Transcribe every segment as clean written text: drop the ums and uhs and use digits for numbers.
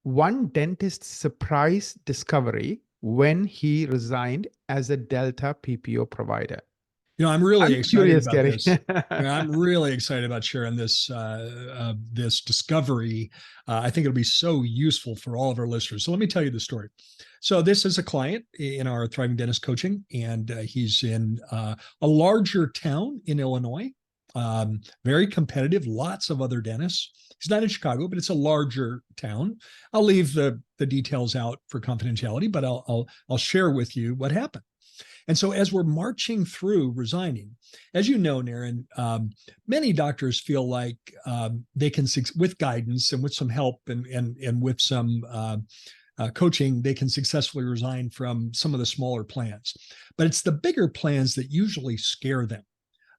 one dentist's surprise discovery when he resigned as a Delta PPO provider. I'm really I'm excited curious, about Gary. this. I'm really excited about sharing this this discovery. I think it'll be so useful for all of our listeners. So let me tell you the story. So this is a client in our Thriving Dentist Coaching, and he's in a larger town in Illinois. Very competitive, lots of other dentists. He's not in Chicago, but it's a larger town. I'll leave the details out for confidentiality, but I'll share with you what happened. And so as we're marching through resigning, as you know, Naren, many doctors feel like they can, with guidance and with some help and with some coaching, they can successfully resign from some of the smaller plans. But it's the bigger plans that usually scare them.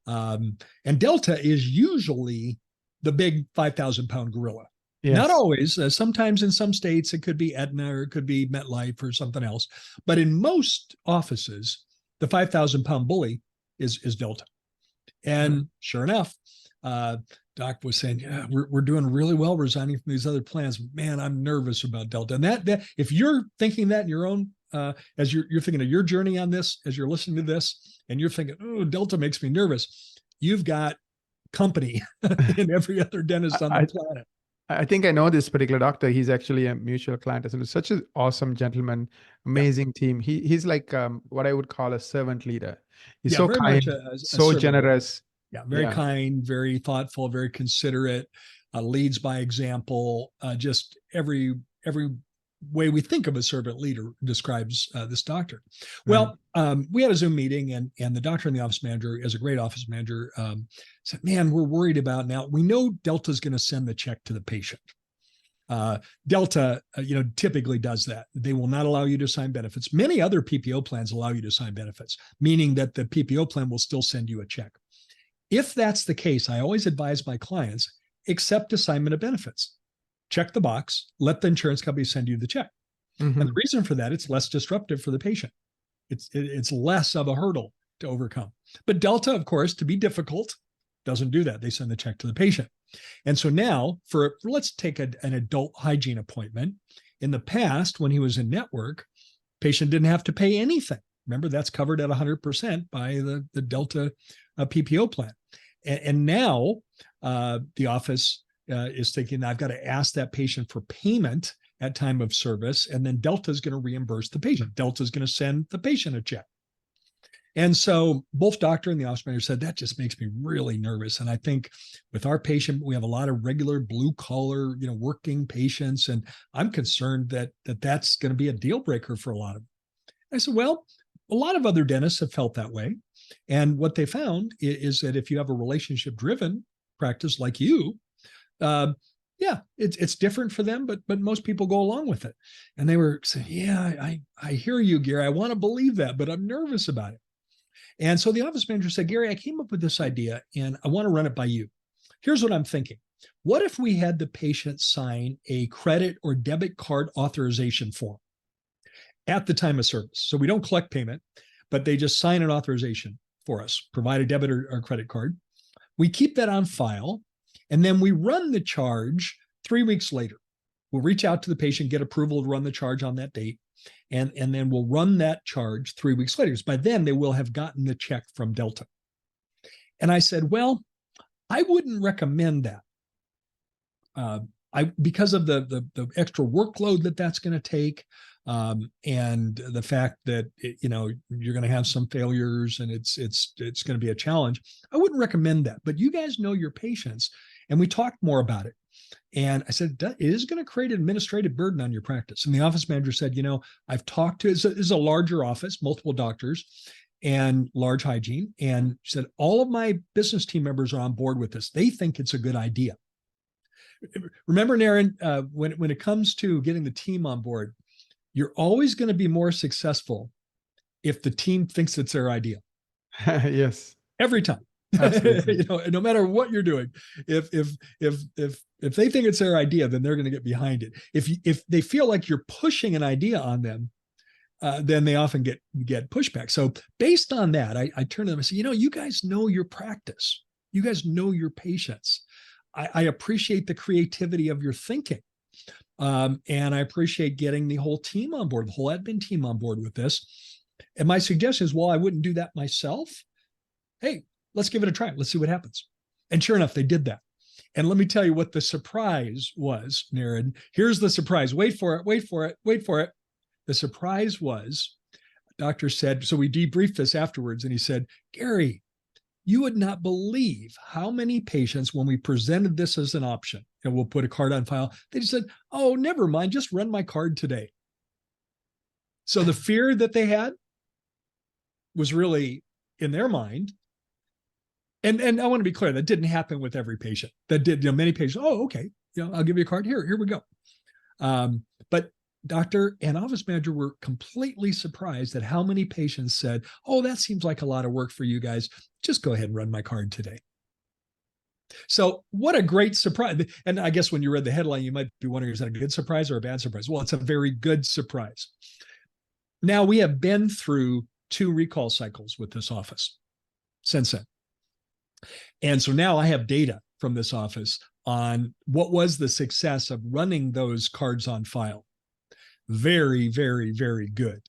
And Delta is usually the big 5,000-pound gorilla. Yes. Not always. Sometimes in some states, it could be Aetna or it could be MetLife or something else. But in most offices, the 5,000-pound bully is Delta. And sure enough, Doc was saying, yeah, we're doing really well resigning from these other plans. Man, I'm nervous about Delta. And that if you're thinking that in your own, as you're thinking of your journey on this, as you're listening to this, and you're thinking, oh, Delta makes me nervous, you've got company in every other dentist on the planet. I think I know this particular doctor. He's actually a mutual client. And such an awesome gentleman, amazing team. He's like what I would call a servant leader. He's so kind, so generous. Yeah, very kind, very thoughtful, very considerate, leads by example. Just every way we think of a servant leader describes this doctor. Well, we had a Zoom meeting, and the doctor and the office manager, as a great office manager, said, man, we're worried about now. We know Delta's going to send the check to the patient. Delta, typically does that. They will not allow you to sign benefits. Many other PPO plans allow you to sign benefits, meaning that the PPO plan will still send you a check. If that's the case, I always advise my clients, accept assignment of benefits. Check the box, let the insurance company send you the check. Mm-hmm. And the reason for that, it's less disruptive for the patient. It's less of a hurdle to overcome. But Delta, of course, to be difficult, doesn't do that. They send the check to the patient. And so now let's take an adult hygiene appointment. In the past, when he was in network, patient didn't have to pay anything. Remember, that's covered at 100% by the Delta PPO plan. And now the office is thinking, I've got to ask that patient for payment at time of service, and then Delta is going to reimburse the patient. Delta is going to send the patient a check. And so both doctor and the office manager said, that just makes me really nervous. And I think with our patient, we have a lot of regular blue collar, working patients. And I'm concerned that's going to be a deal breaker for a lot of them. I said, well, a lot of other dentists have felt that way. And what they found is that if you have a relationship driven practice like you, it's different for them, but most people go along with it. And they were saying, yeah, I hear you, Gary. I want to believe that, but I'm nervous about it. And so the office manager said, Gary, I came up with this idea and I want to run it by you. Here's what I'm thinking. What if we had the patient sign a credit or debit card authorization form at the time of service? So we don't collect payment, but they just sign an authorization for us, provide a debit or credit card. We keep that on file, and then we run the charge 3 weeks later. We'll reach out to the patient, get approval to run the charge on that date, and then we'll run that charge 3 weeks later. Because by then, they will have gotten the check from Delta. And I said, well, I wouldn't recommend that. Because of the extra workload that's going to take, and the fact that you're going to have some failures and it's going to be a challenge. I wouldn't recommend that. But you guys know your patients, and we talked more about it. And I said, it is going to create an administrative burden on your practice. And the office manager said, I've talked to, this is a larger office, multiple doctors and large hygiene. And she said, all of my business team members are on board with this. They think it's a good idea. Remember, Naren, when it comes to getting the team on board, you're always going to be more successful if the team thinks it's their idea. Yes. Every time. No matter what you're doing, if they think it's their idea, then they're going to get behind it. If they feel like you're pushing an idea on them, then they often get pushback. So based on that, I turn to them and say, you guys know your practice. You guys know your patients. I appreciate the creativity of your thinking, And I appreciate getting the whole team on board, the whole admin team on board with this. And my suggestion is, well, I wouldn't do that myself. Hey, let's give it a try. Let's see what happens. And sure enough, they did that. And let me tell you what the surprise was, Naren. Here's the surprise. Wait for it, wait for it, wait for it. The surprise was, doctor said, so we debriefed this afterwards, and he said, Gary, you would not believe how many patients, when we presented this as an option, and we'll put a card on file, they just said, oh, never mind, just run my card today. So the fear that they had was really in their mind. And I want to be clear, that didn't happen with every patient. That did, many patients, oh, okay, I'll give you a card. Here we go. But doctor and office manager were completely surprised at how many patients said, oh, that seems like a lot of work for you guys. Just go ahead and run my card today. So what a great surprise. And I guess when you read the headline, you might be wondering, is that a good surprise or a bad surprise? Well, it's a very good surprise. Now, we have been through 2 recall cycles with this office since then. And so now I have data from this office on what was the success of running those cards on file. Very, very, very good.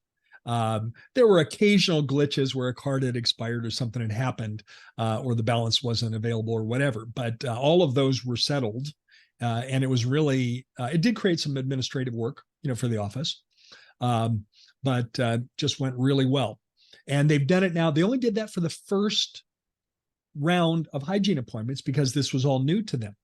There were occasional glitches where a card had expired or something had happened, or the balance wasn't available or whatever, but all of those were settled. And it was really, it did create some administrative work, for the office, but just went really well. And they've done it now. They only did that for the first round of hygiene appointments because this was all new to them.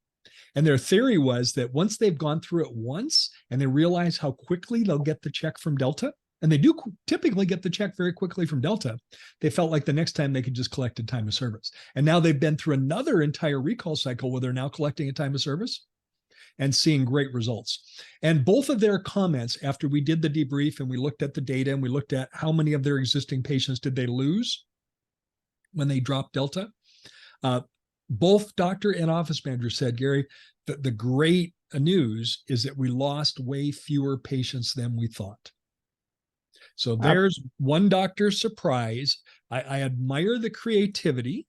And their theory was that once they've gone through it once and they realize how quickly they'll get the check from Delta, and they do typically get the check very quickly from Delta, they felt like the next time they could just collect a time of service. And now they've been through another entire recall cycle where they're now collecting a time of service and seeing great results. And both of their comments, after we did the debrief and we looked at the data and we looked at how many of their existing patients did they lose when they dropped Delta, both doctor and office manager said, Gary, the great news is that we lost way fewer patients than we thought. So there's one doctor's surprise. I admire the creativity.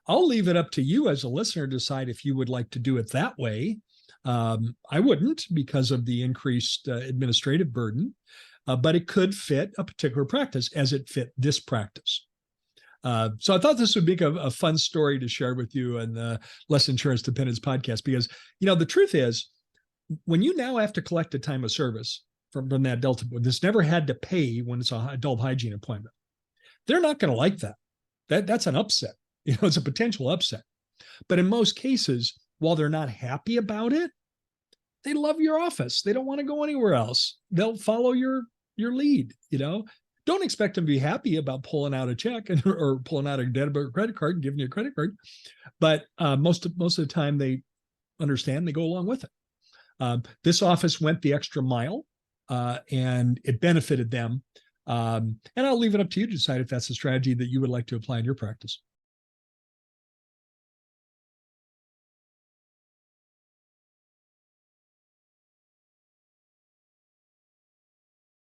I'll leave it up to you as a listener to decide if you would like to do it that way. I wouldn't because of the increased administrative burden, but it could fit a particular practice as it fit this practice. So I thought this would make a fun story to share with you in the Less Insurance Dependence podcast, because, the truth is, when you now have to collect a time of service from that Delta, this never had to pay when it's an adult hygiene appointment, they're not going to like that. That's an upset. It's a potential upset. But in most cases, while they're not happy about it, they love your office. They don't want to go anywhere else. They'll follow your lead, Don't expect them to be happy about pulling out a check or pulling out a debit or credit card and giving you a credit card. But most of the time they understand, they go along with it. This office went the extra mile and it benefited them. And I'll leave it up to you to decide if that's a strategy that you would like to apply in your practice.